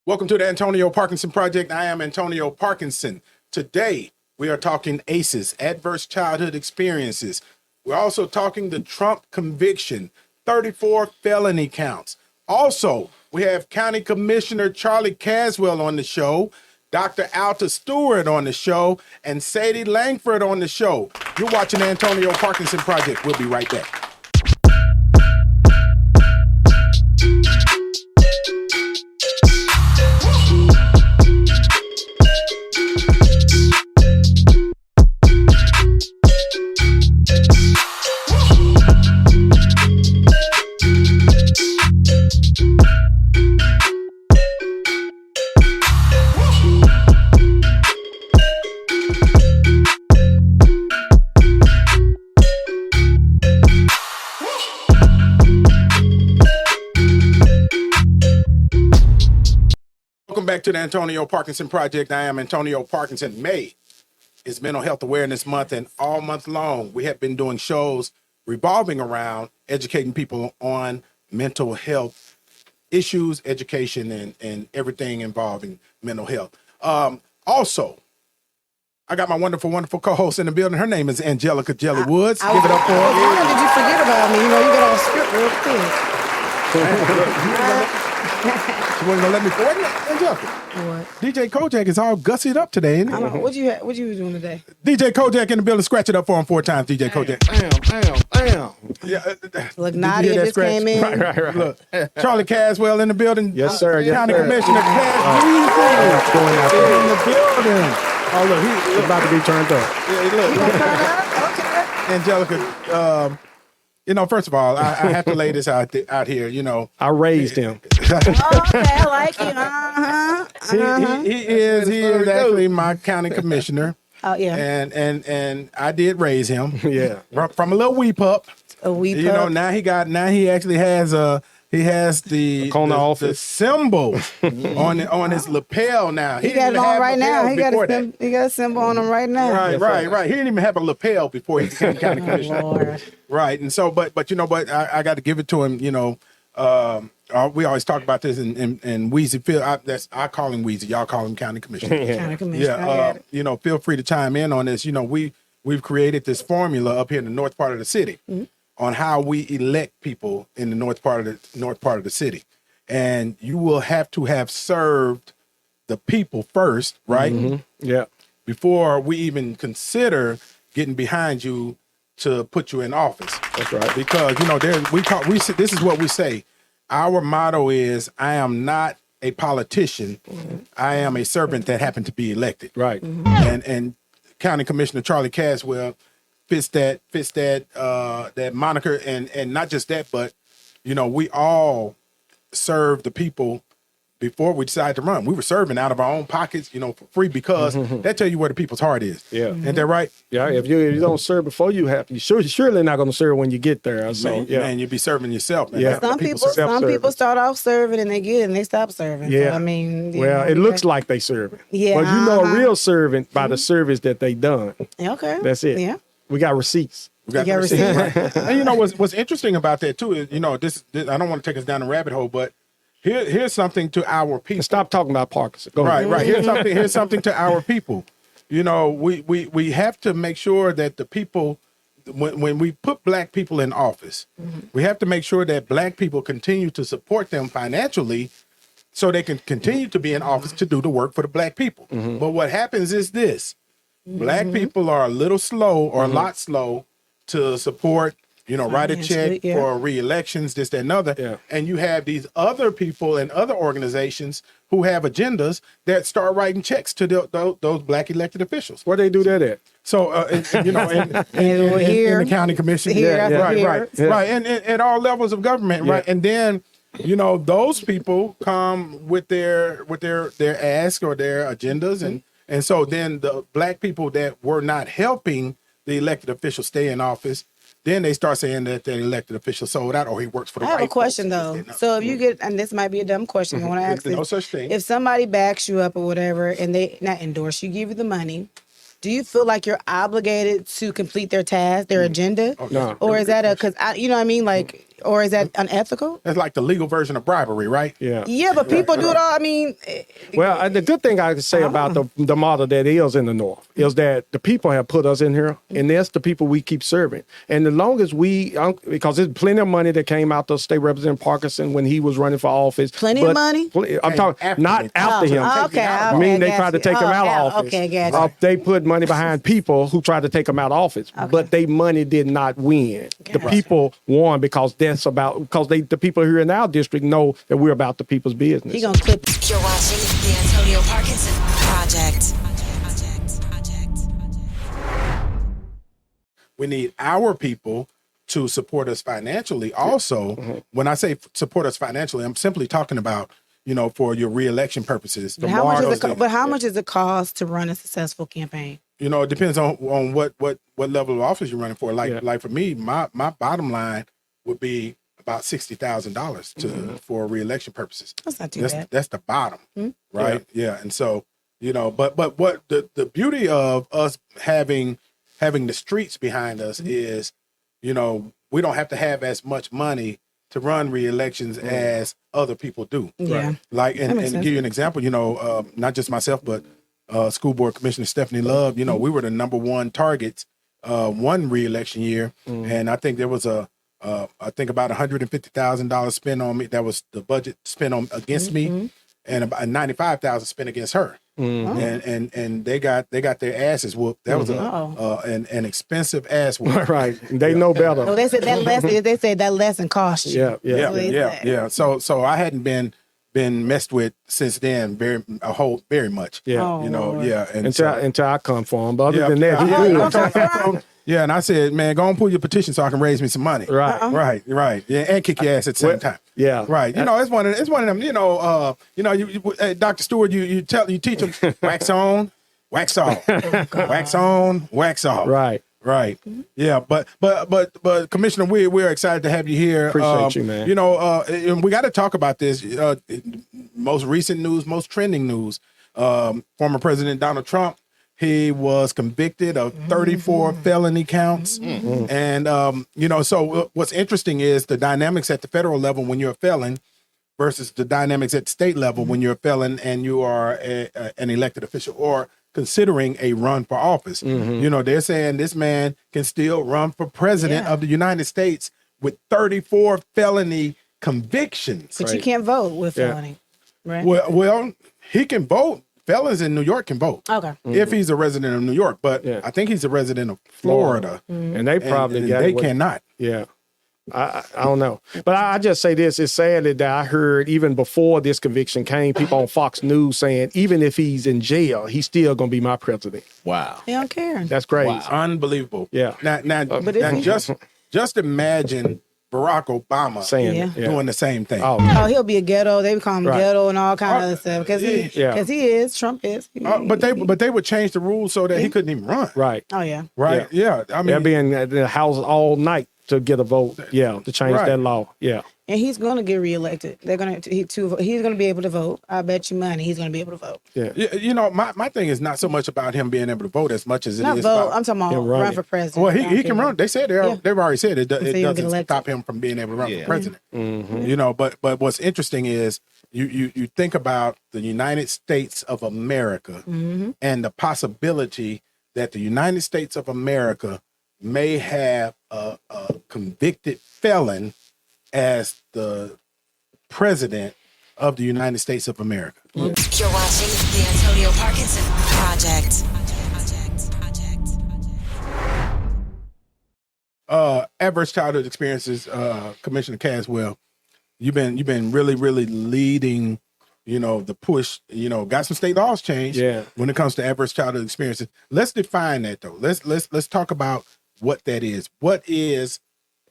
Welcome to the Antonio Parkinson Project. I am Antonio Parkinson. Today, we are talking ACEs, Adverse Childhood Experiences. We're also talking the Trump conviction, 34 felony counts. Also, we have County Commissioner Charlie Caswell on the show, Dr. Alta Stewart on the show, and Sadie Langford on the show. You're watching the Antonio Parkinson Project. We'll be right back. Welcome back to the Antonio Parkinson Project. I am Antonio Parkinson. May is Mental Health Awareness Month, and all month long we have been doing shows revolving around educating people on mental health issues, education, and everything involving mental health. Also, I got my wonderful, wonderful co-host in the building. Her name is Angelica Jelly Woods. Give it up for her. Why did you forget about me? You know, you got off script real quick. She wasn't gonna let me. Wait a minute, Angelica. What? DJ Kojak is all gussied up today, isn't he? I don't know. What you doing today? DJ Kojak in the building. Scratch it up for him 4 times, DJ Kojak. Bam. Yeah, Look, Nadia just came in. Right. Look, Charlie Caswell in the building. Yes, sir. Yes, County sir. Commissioner Cass Going out there. in the building. Oh, look, It's about to be turned up. look. Angelica, first of all, I have to lay this out here. I raised him. Okay, I like you. He is actually my county commissioner. Oh yeah. And I did raise him. Yeah. From a little wee pup. A wee pup. Now he actually has the Corner the office. symbol on his lapel now. He didn't got it even on have right now. lapels He got before that. he got a symbol on him right now. Right. He didn't even have a lapel before he became county commissioner. Lord. Right. And so, but I got to give it to him. We always talk about this in Wheezy. I call him Wheezy. Y'all call him county commissioner. County Commissioner. I got it. Feel free to chime in on this. We've created this formula up here in the north part of the city on how we elect people in the north part of the city, and you will have to have served the people first, right? Mm-hmm. Yeah. Before we even consider getting behind you to put you in office. That's right. Because this is what we say. Our motto is, I am not a politician. I am a servant that happened to be elected. Right. And County Commissioner Charlie Caswell fits that moniker, and not just that, but we all serve the people before we decided to run. We were serving out of our own pockets, for free, because that tell you where the people's heart is. Yeah. Ain't that right? Yeah. If you don't serve before you have, you surely not going to serve when you get there. So Man, you'd be serving yourself. Man. Yeah. Some people start off serving and they get it and they stop serving. Yeah. So, I mean, it looks like they serving. Yeah, But a real servant by the service that they done. Okay. That's it. Yeah. We got receipts. We got You got receipts. And what's interesting about that too is, this I don't want to take us down a rabbit hole, but here's something to our people. Stop talking about Parkinson. Go ahead. Right. Here's something to our people. We have to make sure that the people, when we put black people in office, we have to make sure that black people continue to support them financially so they can continue to be in office to do the work for the black people. But what happens is this. Black people are a little slow or a lot slow to support, write a check for re-elections, this, that, and other. Yeah. And you have these other people and other organizations who have agendas that start writing checks to those black elected officials. Where they do that at? So, in the county commission. Right. And at all levels of government, right? And then, those people come with their ask or their agendas, and so then the black people that were not helping the elected officials stay in office, then they start saying that the elected official sold out or he works for the I have white a question folks. though. So if you get, and this might be a dumb question, I want to ask There's no this. such thing. If somebody backs you up or whatever, and they not endorse you, give you the money, do you feel like you're obligated to complete their task, their agenda? No. Or is that because you know what I mean? Like, or is that unethical? That's like the legal version of bribery, right? Yeah. Yeah, but people do it all. I mean, Well, the good thing I can say about the model that is in the North is that the people have put us in here, and that's the people we keep serving. And as long as because there's plenty of money that came out to State Representative Parkinson when he was running for office. Plenty of money? I'm talking not after him. Okay. I mean, they tried to take him out of office. Okay, gotcha. They put money behind people who tried to take him out of office, but they money did not win. The people won because the people here in our district know that we're about the people's business. He gonna clip. You're watching the Antonio Parkinson Project. We need our people to support us financially. Also, when I say support us financially, I'm simply talking about, for your reelection purposes. But how much does it cost to run a successful campaign? It depends on what level of office you're running for. Like for me, my bottom line would be about $60,000 for reelection purposes. That's not too bad. That's the bottom, right? Yeah. And so, but what the beauty of us having the streets behind us is, we don't have to have as much money to run re-elections as other people do. Yeah. Like, and to give you an example, not just myself, but School Board Commissioner Stephanie Love, we were the number one targets one re-election year. And I think there was I think about $150,000 spent on me. That was the budget spent on against me, and about $95,000 spent against her. And they got their asses whooped. That was an expensive ass whoop. Right. They know better. No, they said that lesson. They said that lesson cost you. Yeah. So I hadn't been messed with since then very much. Yeah. And until I come for them. But other than that, you good. Yeah, and I said, man, go and pull your petition so I can raise me some money. Right. Right. Yeah, and kick your ass at the same time. Yeah. Right. It's one of them. Dr. Stewart, you teach them wax on, wax off, wax on, wax off. Right. Right. Yeah. But Commissioner, we're excited to have you here. Appreciate you, man. And we got to talk about this. Most recent news, most trending news. Former President Donald Trump. He was convicted of 34 felony counts. And, so what's interesting is the dynamics at the federal level when you're a felon versus the dynamics at the state level when you're a felon and you are an elected official or considering a run for office. They're saying this man can still run for president of the United States with 34 felony convictions. But you can't vote with felony, right? Well, he can vote. Felons in New York can vote. Okay. If he's a resident of New York, but I think he's a resident of Florida. And they probably they cannot. Yeah. I don't know. But I just say this, it's sad that I heard even before this conviction came, people on Fox News saying, even if he's in jail, he's still going to be my president. Wow. They don't care. That's crazy. Wow. Unbelievable. Yeah. Now just imagine Barack Obama saying doing the same thing. Oh, he'll be a ghetto. They would call him ghetto and all kind of other stuff because he is. Trump is. But they would change the rules so that he couldn't even run. Right. Oh yeah. Right. Yeah. I mean, they'll be in the house all night to get a vote. Yeah, to change that law. Yeah. And he's going to get reelected. They're going to he's going to be able to vote. I bet you money he's going to be able to vote. Yeah. My thing is not so much about him being able to vote as much as it is vote. about I'm talking about run for president. Well, he can run. They said they've already said it doesn't stop him from being able to run for president. But what's interesting is you think about the United States of America and the possibility that the United States of America may have a convicted felon as the president of the United States of America. You're watching the Antonio Parkinson Project. Adverse childhood experiences, Commissioner Caswell, you've been really, really leading, the push, got some state laws changed when it comes to adverse childhood experiences. Let's define that though. Let's talk about what that is. What is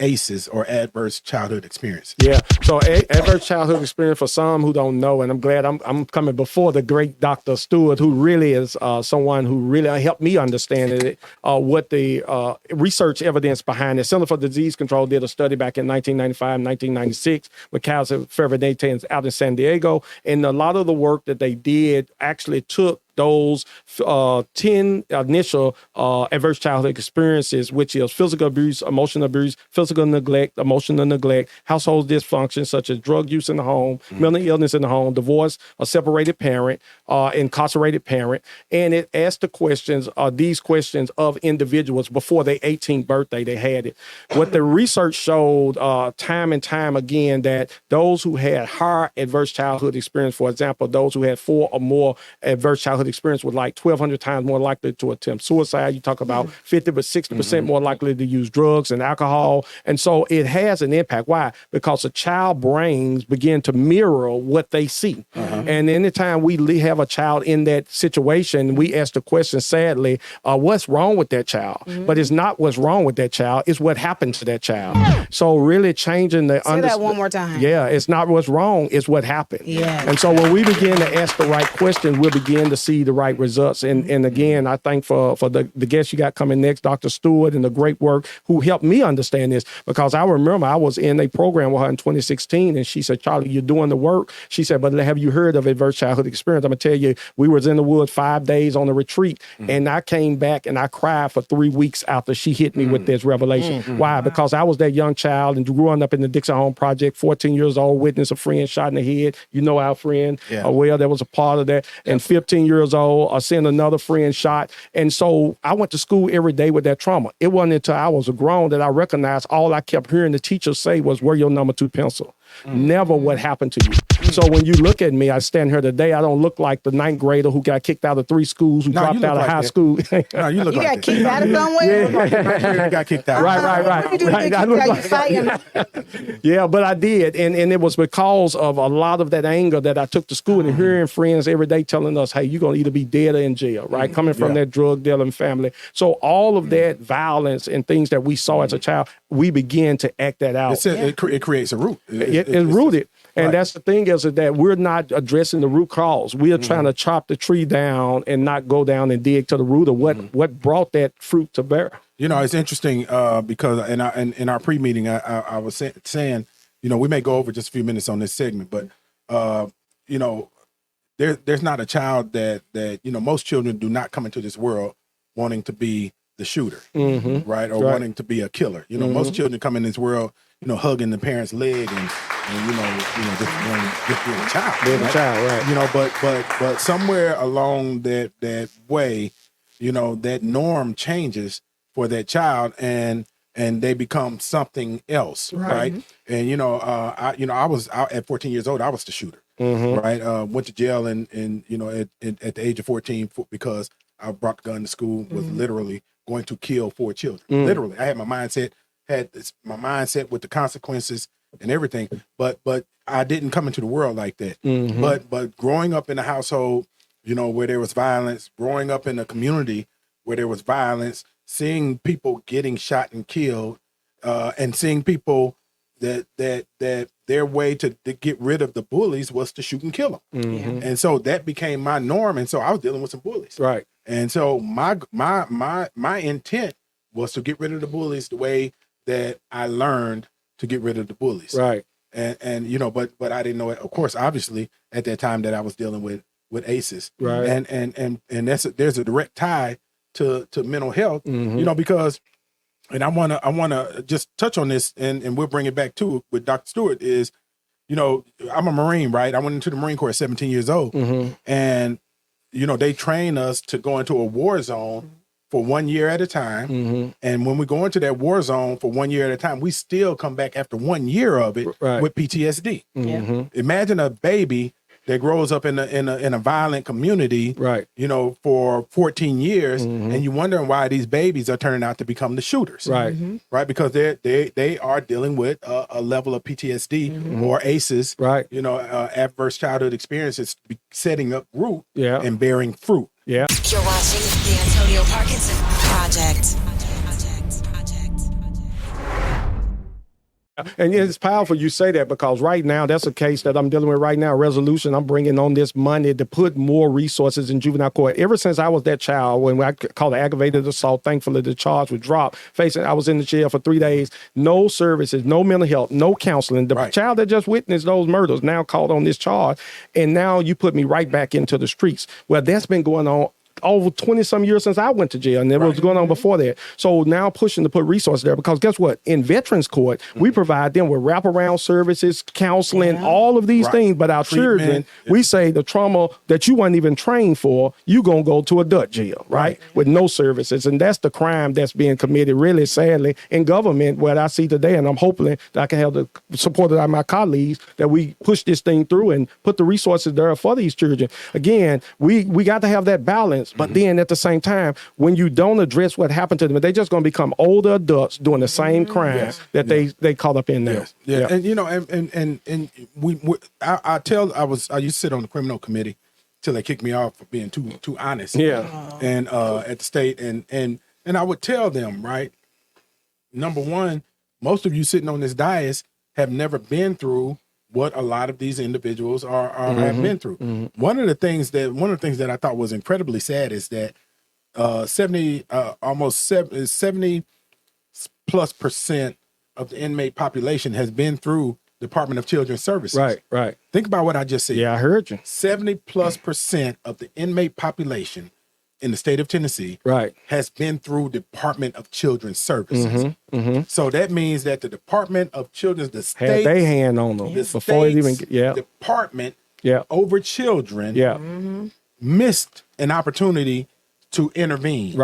ACEs or adverse childhood experience? Yeah. So adverse childhood experience, for some who don't know, and I'm glad I'm coming before the great Dr. Stewart, who really is someone who really helped me understand it, what the research evidence behind it. Center for Disease Control did a study back in 1995, 1996 with Caswell out in San Diego. And a lot of the work that they did actually took those 10 initial adverse childhood experiences, which is physical abuse, emotional abuse, physical neglect, emotional neglect, household dysfunction such as drug use in the home, mental illness in the home, divorce, a separated parent, incarcerated parent. And it asked the questions, these questions of individuals before their 18th birthday, they had it. What the research showed time and time again, that those who had higher adverse childhood experience, for example, those who had 4 or more adverse childhood experience were like 1,200 times more likely to attempt suicide. You talk about 50 but 60% more likely to use drugs and alcohol. And so it has an impact. Why? Because the child brains begin to mirror what they see. And anytime we have a child in that situation, we ask the question, sadly, what's wrong with that child? But it's not what's wrong with that child, it's what happened to that child. So really changing the Say that one more time. Yeah, it's not what's wrong, it's what happened. Yeah. And so when we begin to ask the right questions, we'll begin to see the right results. And again, I thank for the guest you got coming next, Dr. Stewart, and the great work who helped me understand this, because I remember I was in a program with her in 2016, and she said, Charlie, you're doing the work. She said, but have you heard of adverse childhood experience? I'm going to tell you, we was in the woods 5 days on a retreat, and I came back and I cried for 3 weeks after she hit me with this revelation. Why? Because I was that young child and growing up in the Dixon Home Project, 14 years old, witnessed a friend shot in the head. You know our friend, well, that was a part of that. And 15 years old, I seen another friend shot. And so I went to school every day with that trauma. It wasn't until I was grown that I recognized all I kept hearing the teachers say was, wear your number 2 pencil. Never what happened to you. So when you look at me, I stand here today, I don't look like the 9th grader who got kicked out of 3 schools, who dropped out of high school. No, you look You like got kicked out of somewhere? You got kicked out. Right. What did you I look get kicked out? You fighting? Yeah, but I did. And it was because of a lot of that anger that I took to school and hearing friends every day telling us, hey, you're going to either be dead or in jail, right? Coming from that drug dealing family. So all of that violence and things that we saw as a child, we began to act that out. It creates a root. It's rooted. And that's the thing is that we're not addressing the root cause. We are trying to chop the tree down and not go down and dig to the root of what brought that fruit to bear. You know, it's interesting because in our pre-meeting, I was saying, you know, we may go over just a few minutes on this segment, but you know, there's not a child that you know, most children do not come into this world wanting to be the shooter, right, or wanting to be a killer. You know, most children come in this world, you know, hugging the parent's leg and you know, just being a child. Being a child, right? You know, but somewhere along that way, you know, that norm changes for that child, and they become something else, right? And you know, I was out at 14 years old. I was the shooter, right? Went to jail and you know, at the age of 14 because I brought the gun to school. Was literally going to kill 4 children. Literally, I had my mindset with the consequences and everything, but I didn't come into the world like that. But growing up in a household, you know, where there was violence, growing up in a community where there was violence, seeing people getting shot and killed, and seeing people that their way to get rid of the bullies was to shoot and kill them. And so that became my norm. And so I was dealing with some bullies. Right. And so my intent was to get rid of the bullies the way that I learned to get rid of the bullies. Right. And you know, but I didn't know it, of course, obviously, at that time that I was dealing with ACEs. Right. And there's a direct tie to mental health, you know, because, and I wanna just touch on this and we'll bring it back to with Dr. Stewart is, you know, I'm a Marine, right? I went into the Marine Corps at 17 years old. And, you know, they train us to go into a war zone for 1 year at a time. And when we go into that war zone for 1 year at a time, we still come back after 1 year of it with PTSD. Imagine a baby that grows up in a violent community, right? You know, for 14 years, and you wondering why these babies are turning out to become the shooters, right? Right, because they are dealing with a level of PTSD or ACEs, right? You know, adverse childhood experiences setting up root and bearing fruit. You're watching the Antonio Parkinson Project. And it's powerful you say that, because right now that's a case that I'm dealing with right now, a resolution. I'm bringing on this money to put more resources in juvenile court. Ever since I was that child, when I called it aggravated assault, thankfully the charge was dropped. I was in the jail for 3 days, no services, no mental health, no counseling. The child that just witnessed those murders now called on this charge, and now you put me right back into the streets. Well, that's been going on over 20 some years since I went to jail, and it was going on before that. So now pushing to put resources there, because guess what? In Veterans Court, we provide them with wraparound services, counseling, all of these things. But our children, we say the trauma that you weren't even trained for, you gonna go to adult jail, right? With no services. And that's the crime that's being committed, really sadly, in government, what I see today. And I'm hoping that I can have the support of my colleagues, that we push this thing through and put the resources there for these children. Again, we got to have that balance. But then at the same time, when you don't address what happened to them, they're just going to become older adults doing the same crime that they caught up in now. And you know, and I used to sit on the criminal committee till they kicked me off for being too honest. And at the state, and I would tell them, right, number one, most of you sitting on this dais have never been through what a lot of these individuals have been through. One of the things that I thought was incredibly sad is that 70 plus percent of the inmate population has been through Department of Children's Services. Right. Think about what I just said. Yeah, I heard you. 70 plus percent of the inmate population in the state of Tennessee has been through Department of Children's Services. So that means that the Department of Children's, the state, had their hand on them before it even department over children missed an opportunity to intervene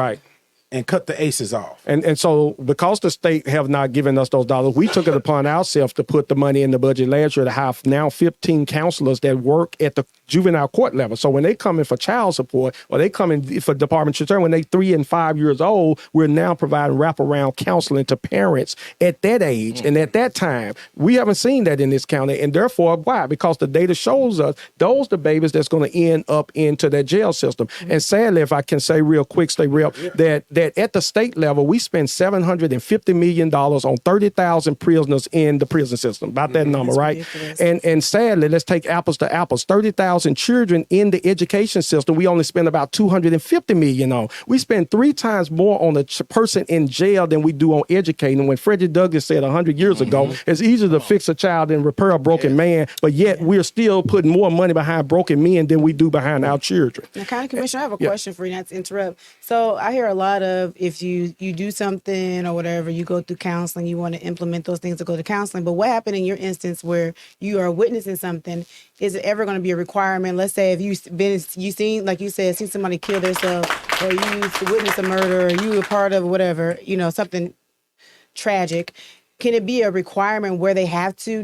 and cut the aces off. And so because the state have not given us those dollars, we took it upon ourselves to put the money in the budget last year to have now 15 counselors that work at the juvenile court level. So when they come in for child support, or they come in for Department of Children, when they 3 and 5 years old, we're now providing wraparound counseling to parents at that age. And at that time, we haven't seen that in this county. And therefore, why? Because the data shows us those the babies that's going to end up into that jail system. And sadly, if I can say real quick, State Rep, that at the state level, we spend $750 million on 30,000 prisoners in the prison system, about that number, right? And sadly, let's take apples to apples, 30,000 children in the education system, we only spend about $250 million on. We spend 3 times more on a person in jail than we do on educating. When Frederick Douglass said 100 years ago, it's easier to fix a child than repair a broken man, but yet we're still putting more money behind broken men than we do behind our children. Now, County Commissioner, I have a question for you, not to interrupt. So I hear a lot of, if you do something or whatever, you go through counseling, you want to implement those things to go to counseling. But what happened in your instance where you are witnessing something? Is it ever going to be a requirement? Let's say if you seen, like you said, seen somebody kill themselves, or you used to witness a murder, or you were part of whatever, something tragic. Can it be a requirement where they have to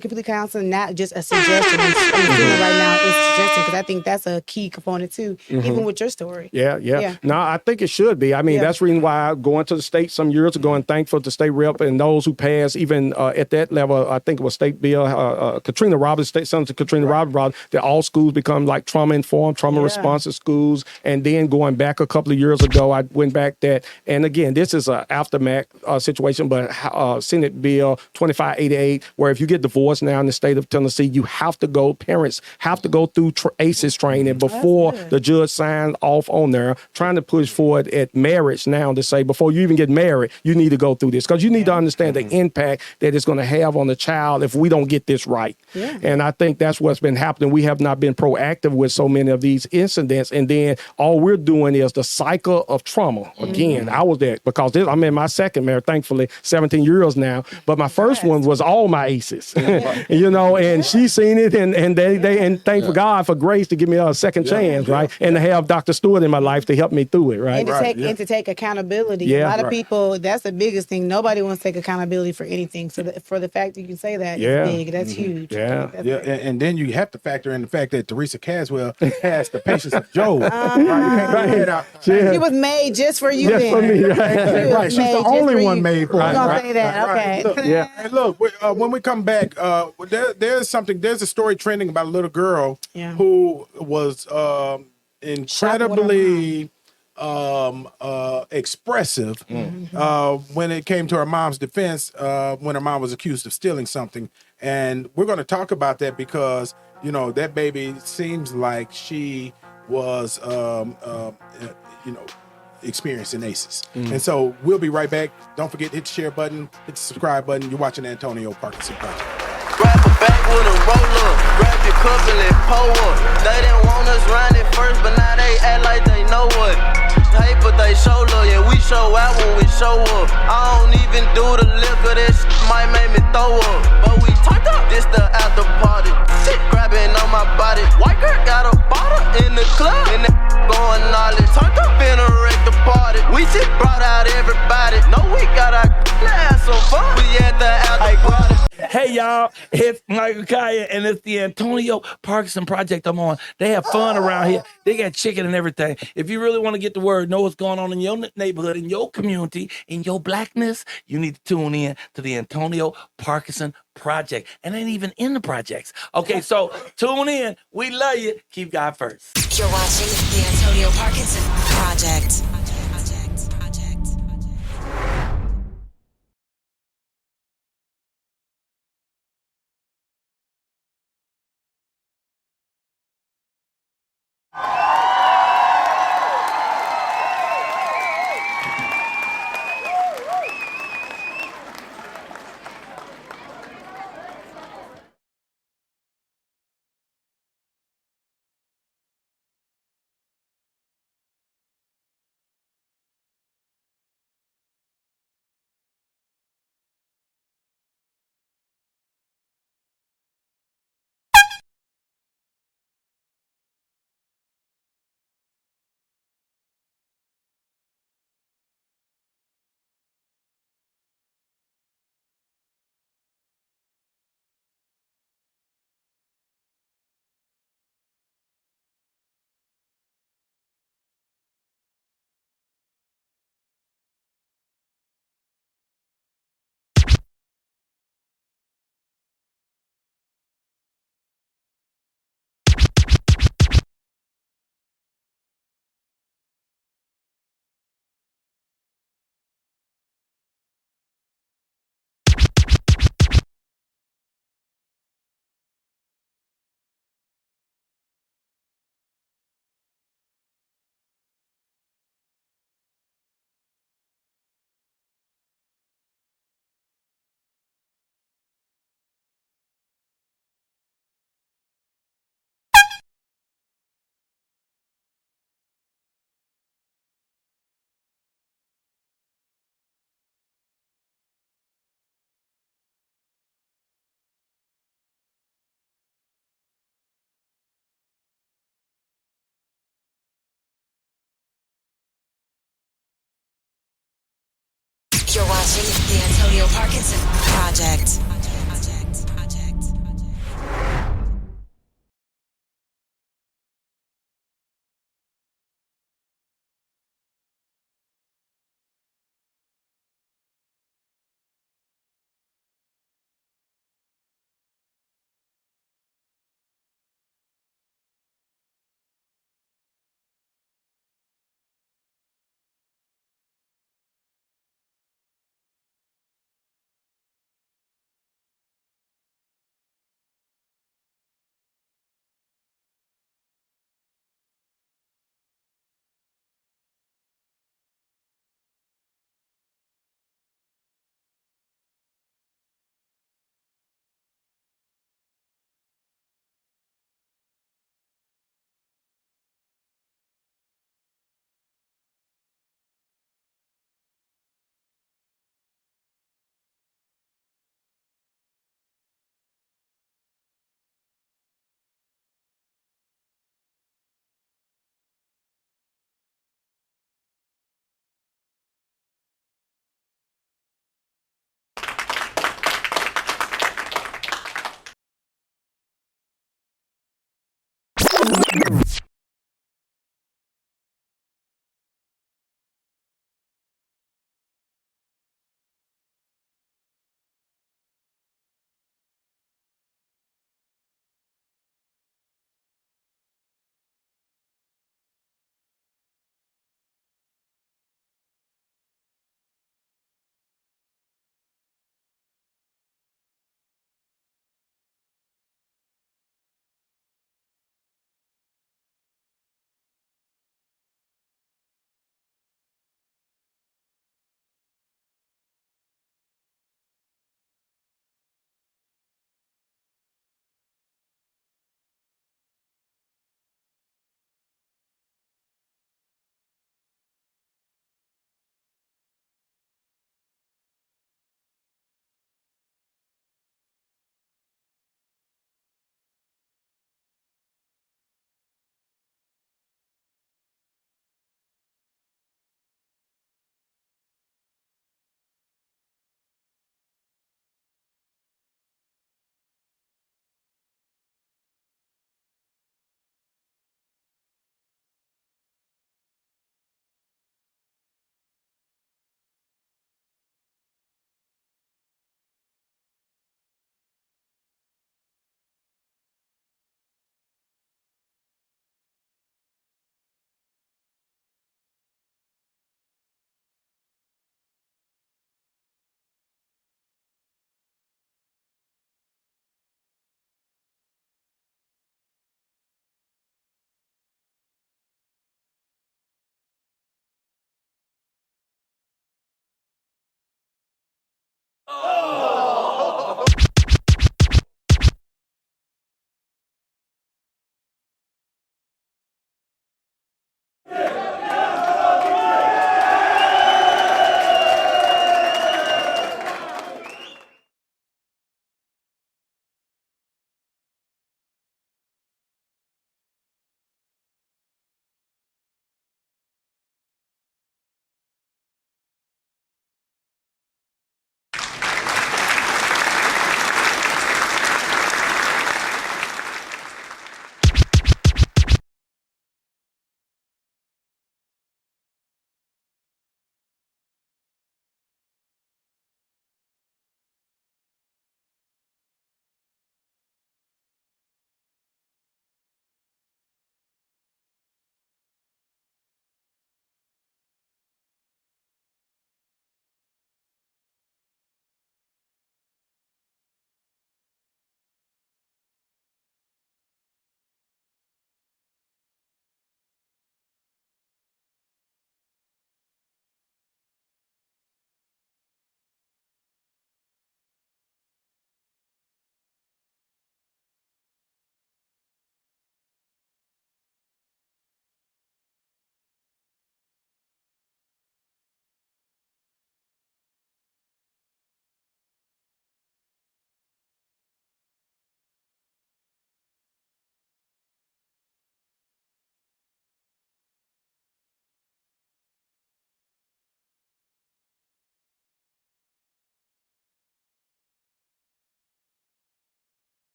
complete counseling, not just a suggestion? I'm doing right now is suggestion, because I think that's a key component too, even with your story. Yeah. No, I think it should be. I mean, that's the reason why going to the state some years ago, and thankful to State Rep and those who passed, even at that level, I think it was State Bill, Katrina Roberts, State Senator Katrina Roberts, that all schools become like trauma-informed, trauma-responsive schools. And then going back a couple of years ago, I went back that, and again, this is an aftermath situation, but Senate Bill 2588, where if you get divorced now in the state of Tennessee, you have to go, parents have to go through ACEs training before the judge signs off on there, trying to push forward at marriage now to say, before you even get married, you need to go through this, because you need to understand the impact that it's going to have on the child if we don't get this right. And I think that's what's been happening. We have not been proactive with so many of these incidents, and then all we're doing is the cycle of trauma. Again, I was there because I'm in my second marriage, thankfully, 17 years now, but my first one was all my ACEs. And she's seen it, and thank for God for grace to give me a second chance, right? And to have Dr. Stewart in my life to help me through it, right? And to take accountability. A lot of people, that's the biggest thing. Nobody wants to take accountability for anything. So for the fact that you can say that is big, that's huge. And then you have to factor in the fact that Teresa Caswell has the patience of Job. She was made just for you. Just for me, right. She's the only one made for you. Don't say that. Okay. Look, when we come back, there's a story trending about a little girl who was incredibly expressive when it came to her mom's defense when her mom was accused of stealing something. And we're going to talk about that because, you know, that baby seems like she was, you know, experiencing ACEs. And so we'll be right back. Don't forget to hit the share button, hit the subscribe button. You're watching the Antonio Parkinson Project. Grab a back with a roller, grab your cup and let pour up. They didn't want us round at first, but now they act like they know what. Hey, but they show love, yeah, we show out when we show up. I don't even do the liquor, that shit might make me throw up. But we turned up, this the after party. Shit grabbing on my body. White girl got a bottle in the club, and that going all it. Turned up in a wreck the party. We just brought out everybody. No, we got our have some fun. We at the after party. Hey y'all, it's Michael Kaya and it's the Antonio Parkinson Project I'm on. They have fun around here. They got chicken and everything. If you really want to get the word, know what's going on in your neighborhood, in your community, in your blackness, you need to tune in to the Antonio Parkinson Project. And ain't even in the projects. Okay, so tune in. We love you. Keep God first. You're watching the Antonio Parkinson Project. You're watching the Antonio Parkinson Project.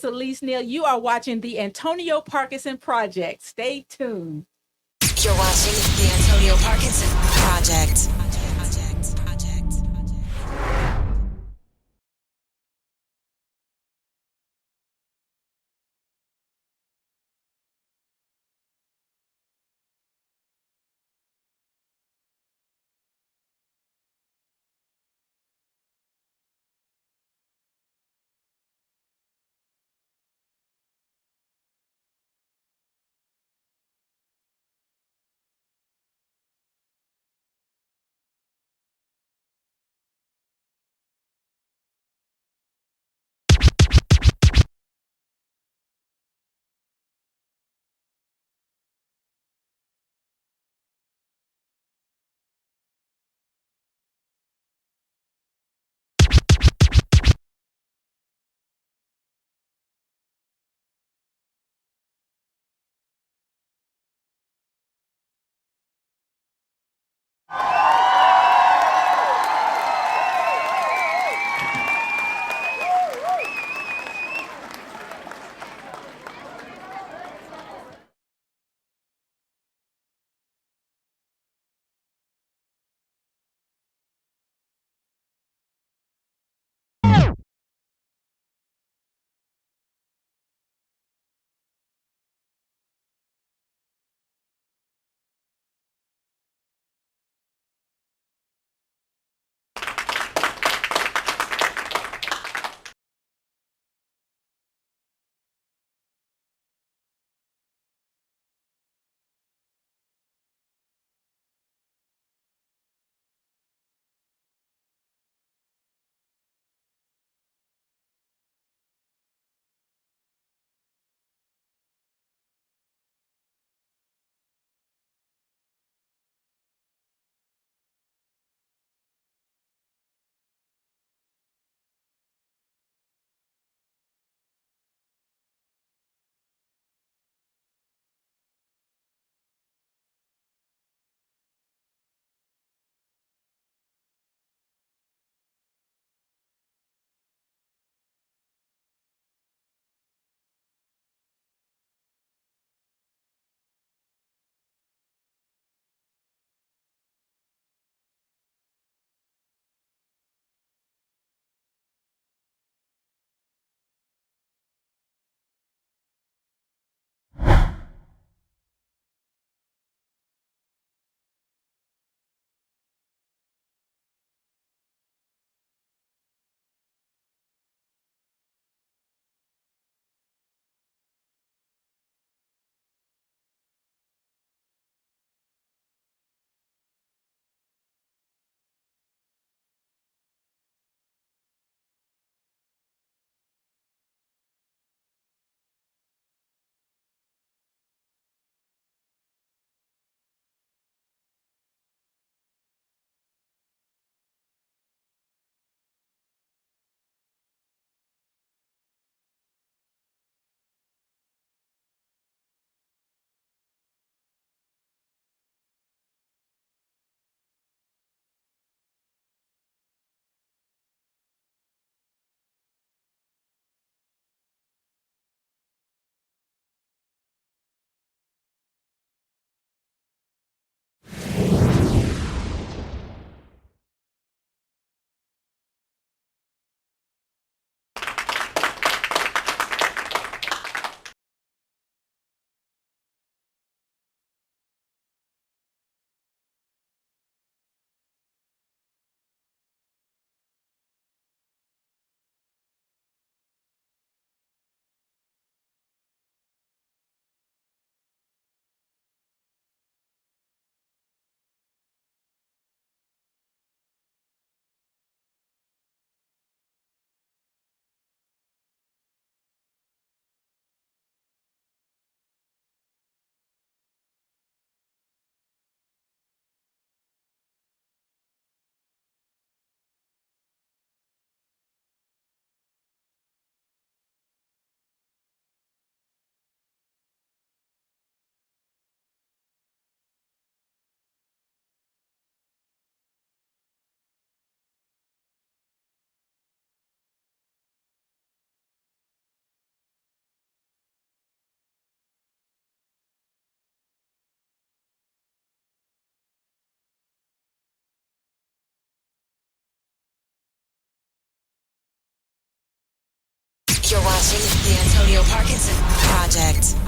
is Elise Neal. You are watching the Antonio Parkinson Project. Stay tuned. You're watching the Antonio Parkinson Project. watching the Antonio Parkinson Project.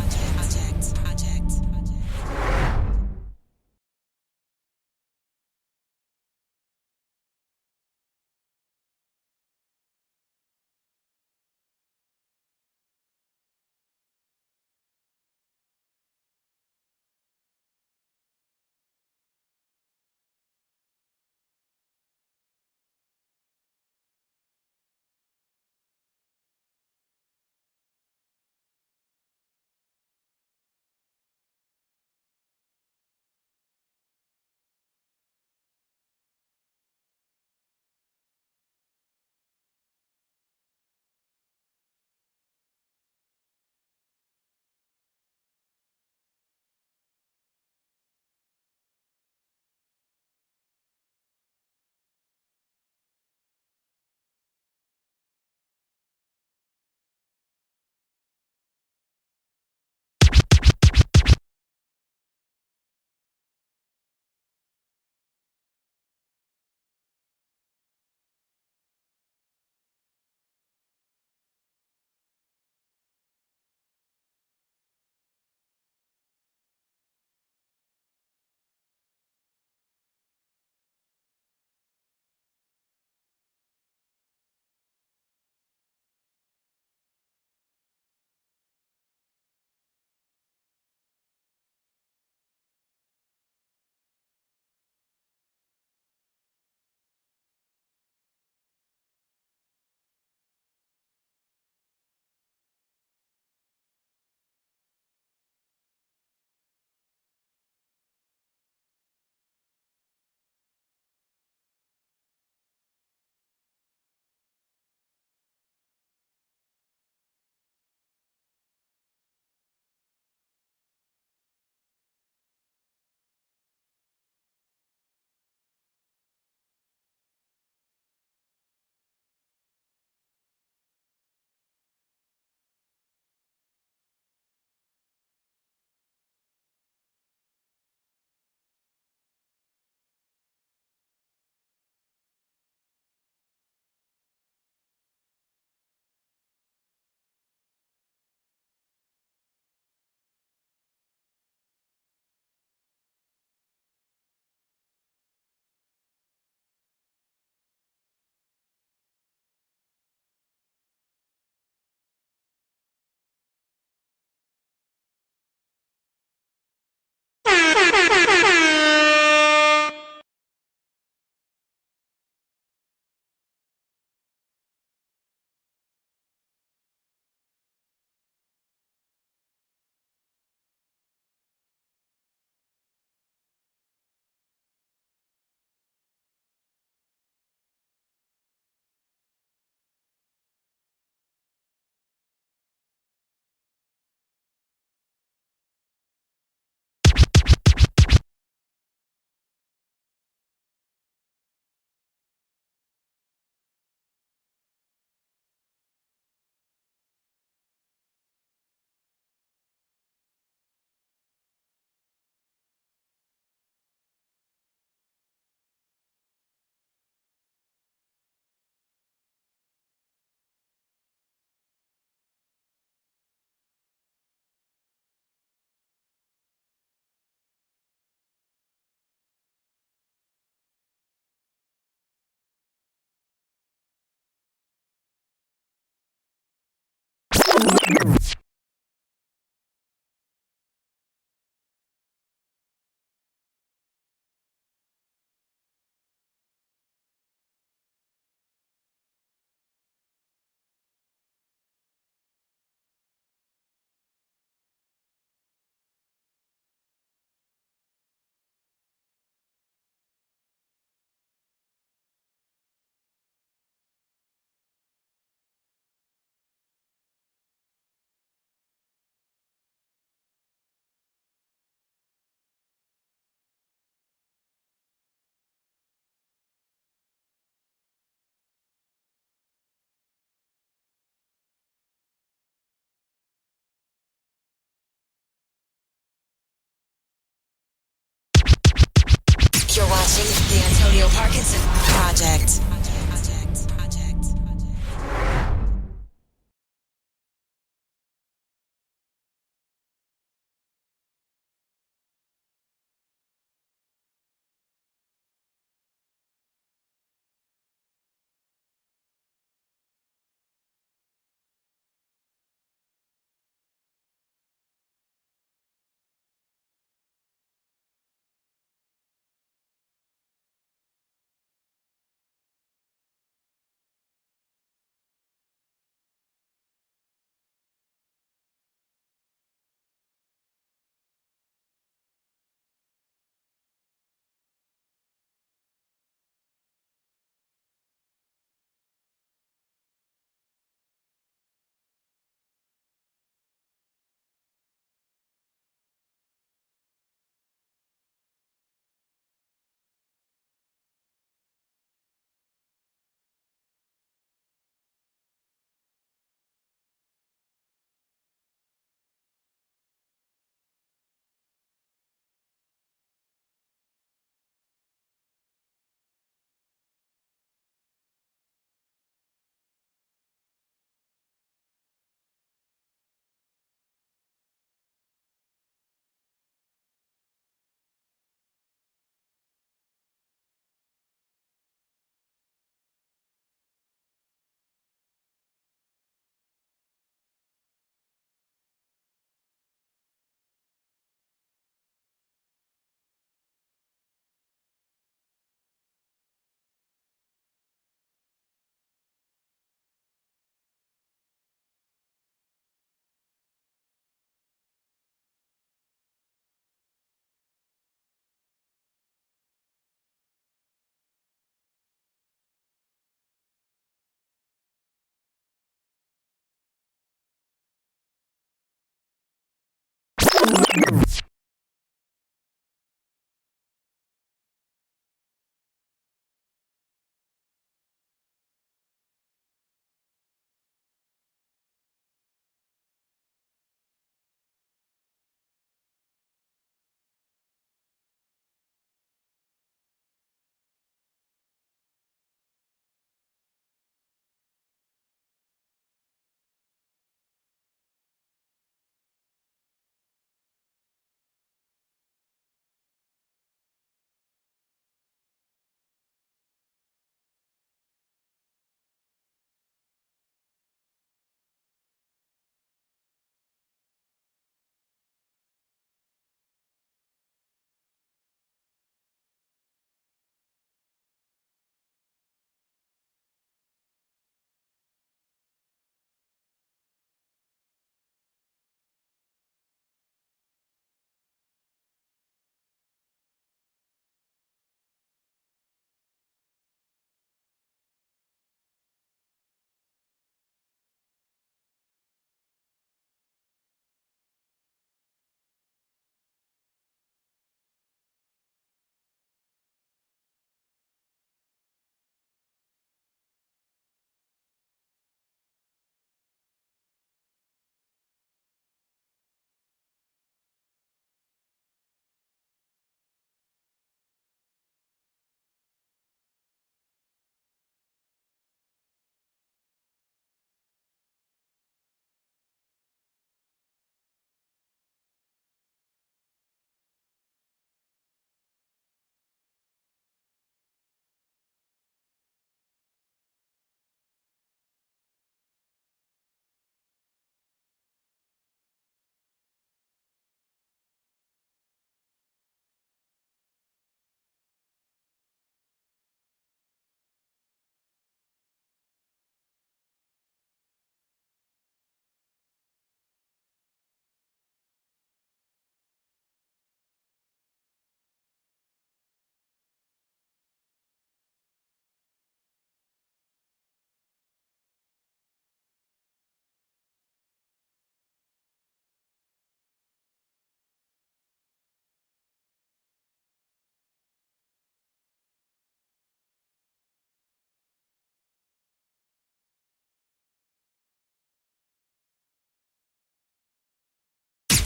You're watching the Antonio Parkinson Project.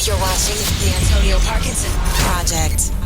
You're watching The Antonio Parkinson Project.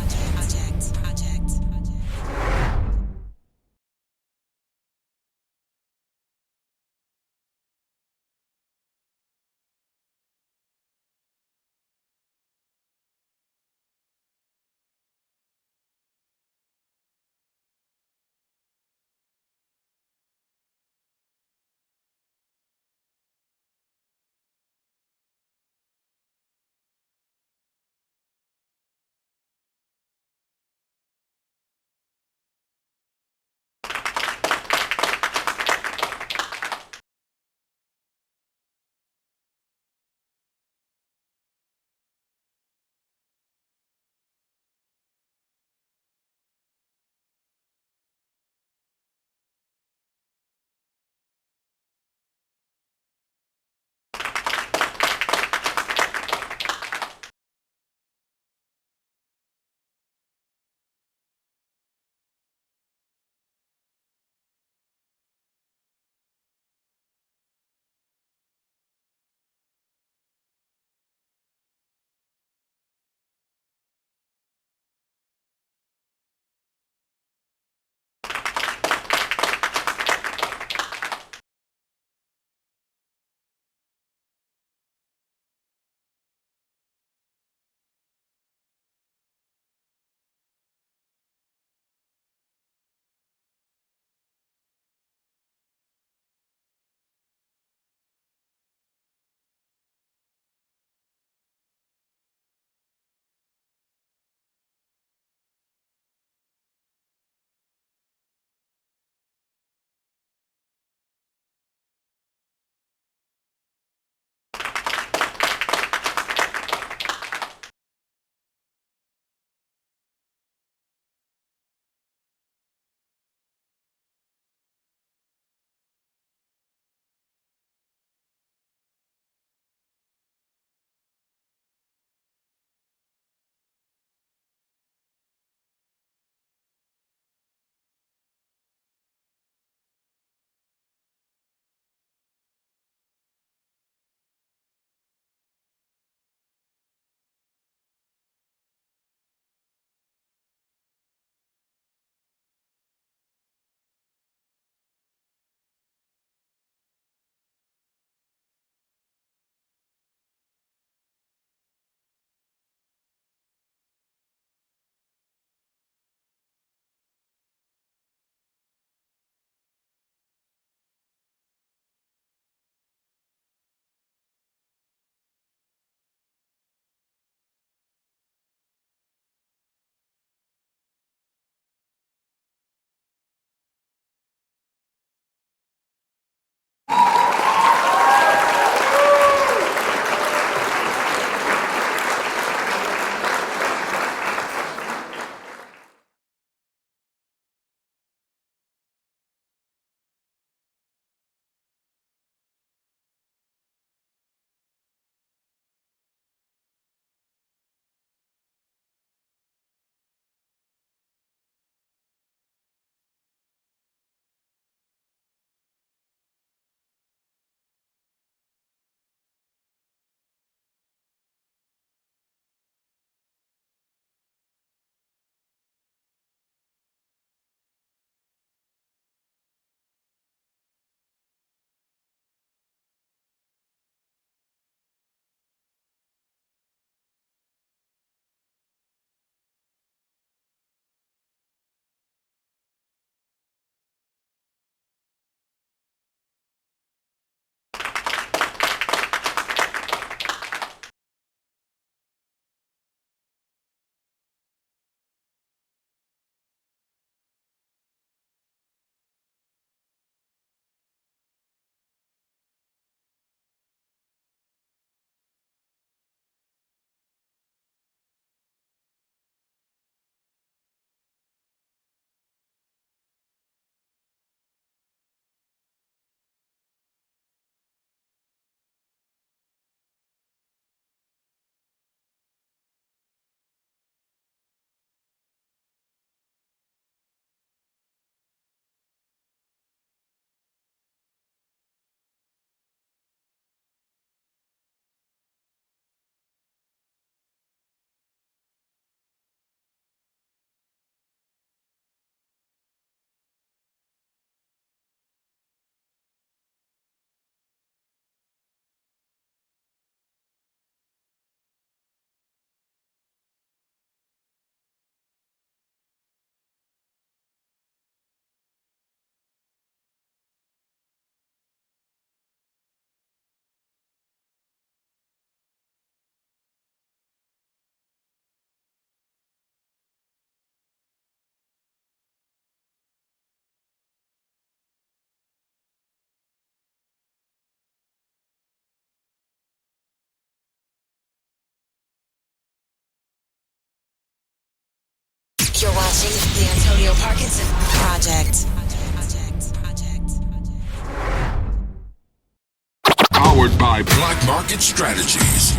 You're watching the Antonio Parkinson Project. Powered by Black Market Strategies.